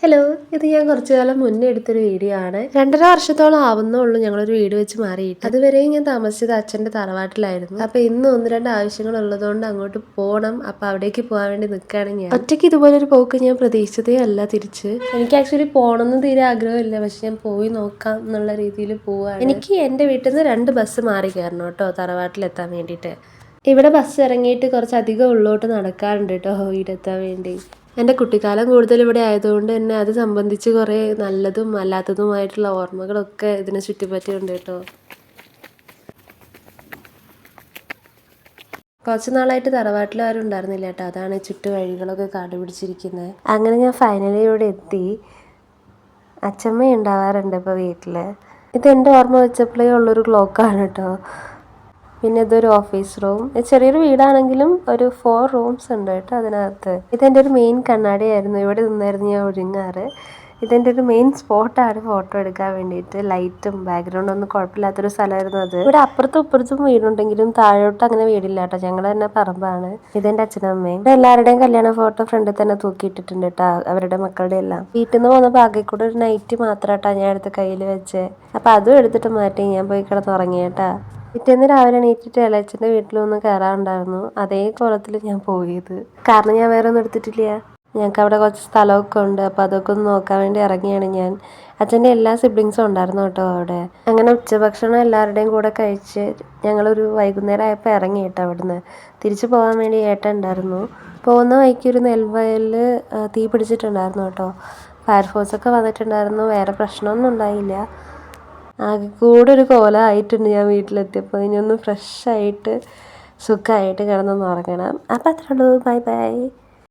Hello, ഇത് ഞാൻ കുറച്ചു കാലം മുന്നേ എടുത്തൊരു വീഡിയോ ആണ്. 2.5 വർഷത്തോളം ആവുന്നുള്ളൂ ഞങ്ങളൊരു വീട് വെച്ച് മാറിയിട്ട്. അതുവരെയും ഞാൻ താമസിച്ചത് അച്ഛൻ്റെ തറവാട്ടിലായിരുന്നു. അപ്പോൾ ഇന്ന് 1-2 ആവശ്യങ്ങൾ ഉള്ളതുകൊണ്ട് അങ്ങോട്ട് പോകണം. അപ്പോൾ അവിടേക്ക് പോകാൻ വേണ്ടി നിൽക്കുകയാണ് ഞാൻ. ഒറ്റയ്ക്ക് ഇതുപോലൊരു പോക്ക് ഞാൻ പ്രതീക്ഷിച്ചതേ അല്ല തിരിച്ച്. എനിക്ക് ആക്ച്വലി പോകണമെന്ന് തീരെ ആഗ്രഹമില്ല, പക്ഷെ ഞാൻ പോയി നോക്കാം എന്നുള്ള രീതിയിൽ പോവാണ്. എനിക്ക് എൻ്റെ വീട്ടിൽ നിന്ന് 2 ബസ് മാറി കയറണം കേട്ടോ തറവാട്ടിലെത്താൻ വേണ്ടിയിട്ട്. ഇവിടെ ബസ് ഇറങ്ങിയിട്ട് കുറച്ചധികം ഉള്ളോട്ട് നടക്കാറുണ്ട് കേട്ടോ വീടെത്താൻ വേണ്ടി. എൻ്റെ കുട്ടിക്കാലം കൂടുതൽ ഇവിടെ ആയതുകൊണ്ട് തന്നെ അത് സംബന്ധിച്ച് കുറേ നല്ലതും അല്ലാത്തതുമായിട്ടുള്ള ഓർമ്മകളൊക്കെ ഇതിനെ ചുറ്റിപ്പറ്റിയുണ്ട് കേട്ടോ. കുറച്ച് നാളായിട്ട് തറവാട്ടിൽ ആരും ഉണ്ടായിരുന്നില്ല കേട്ടോ, അതാണ് ചുറ്റുവഴികളൊക്കെ കണ്ടുപിടിച്ചിരിക്കുന്നത്. അങ്ങനെ ഞാൻ ഫൈനലി ഇവിടെ എത്തി. അച്ഛമ്മ ഉണ്ടാവാറുണ്ട് ഇപ്പോൾ വീട്ടിൽ. ഇതെൻ്റെ ഓർമ്മ വെച്ചപ്പോഴേ ഉള്ളൊരു ക്ലോക്കാണ് കേട്ടോ. പിന്നെ ഇതൊരു ഓഫീസ് റൂം. ചെറിയൊരു വീടാണെങ്കിലും ഒരു 4 റൂംസ് ഉണ്ട് കേട്ടോ അതിനകത്ത്. ഇതെൻ്റെ ഒരു മെയിൻ കണ്ണാടിയായിരുന്നു. ഇവിടെ നിന്നായിരുന്നു ഞാൻ ഒരുങ്ങാറ്. ഇതെൻ്റെ ഒരു മെയിൻ സ്പോട്ടാണ് ഫോട്ടോ എടുക്കാൻ വേണ്ടിയിട്ട്. ലൈറ്റും ബാക്ക്ഗ്രൗണ്ടും ഒന്നും കുഴപ്പമില്ലാത്തൊരു സ്ഥലമായിരുന്നു അത്. ഇവിടെ അപ്പുറത്തും ഇപ്പുറത്തും വീടുണ്ടെങ്കിലും താഴോട്ട് അങ്ങനെ വീടില്ല കേട്ടോ, ഞങ്ങൾ തന്നെ പറമ്പാണ്. ഇതെൻ്റെ അച്ഛനും അമ്മയും. എല്ലാവരുടെയും കല്യാണ ഫോട്ടോ ഫ്രണ്ടിൽ തന്നെ തൂക്കിയിട്ടിട്ടുണ്ട് കേട്ടോ, അവരുടെ മക്കളുടെ എല്ലാം. വീട്ടിൽ നിന്ന് പോകുന്ന ബാക്കി കൂടെ ഒരു നൈറ്റ് മാത്രമായിട്ടാ ഞാൻ എടുത്ത് കയ്യിൽ വെച്ച്. അപ്പം അതും എടുത്തിട്ട് മാറ്റി ഞാൻ പോയി കിടന്നുറങ്ങിയേട്ടാ. പിറ്റേന്ന് രാവിലെ എണീറ്റിട്ട് ഇളയച്ചൻ്റെ വീട്ടിലൊന്ന് കയറാറുണ്ടായിരുന്നു. അതേ കോലത്തിൽ ഞാൻ പോയത്, കാരണം ഞാൻ വേറെ ഒന്നും എടുത്തിട്ടില്ല. ഞങ്ങൾക്ക് അവിടെ കുറച്ച് സ്ഥലമൊക്കെ ഉണ്ട്, അപ്പോൾ അതൊക്കെ ഒന്ന് നോക്കാൻ വേണ്ടി ഇറങ്ങിയാണ് ഞാൻ. അച്ഛൻ്റെ എല്ലാ സിബ്ലിങ്സും ഉണ്ടായിരുന്നു കേട്ടോ അവിടെ. അങ്ങനെ ഉച്ചഭക്ഷണം എല്ലാവരുടെയും കൂടെ കഴിച്ച് ഞങ്ങളൊരു വൈകുന്നേരം ആയപ്പോൾ ഇറങ്ങി കേട്ടോ അവിടുന്ന്. തിരിച്ചു പോകാൻ വേണ്ടി ഏട്ടൻ ഉണ്ടായിരുന്നു. പോകുന്ന വഴിക്ക് ഒരു നെൽവയലിൽ തീ പിടിച്ചിട്ടുണ്ടായിരുന്നു കേട്ടോ. ഫയർഫോഴ്സൊക്കെ വന്നിട്ടുണ്ടായിരുന്നു. വേറെ പ്രശ്നമൊന്നും ഉണ്ടായില്ല. ആകെ കൂടെ ഒരു കോലമായിട്ടുണ്ട് ഞാൻ വീട്ടിലെത്തിയപ്പോൾ. ഇനി ഒന്ന് ഫ്രഷായിട്ട് സുഖമായിട്ട് കിടന്നൊന്ന് ഉറങ്ങണം. അപ്പോൾ അത്രേ ഉള്ളൂ. Bye bye.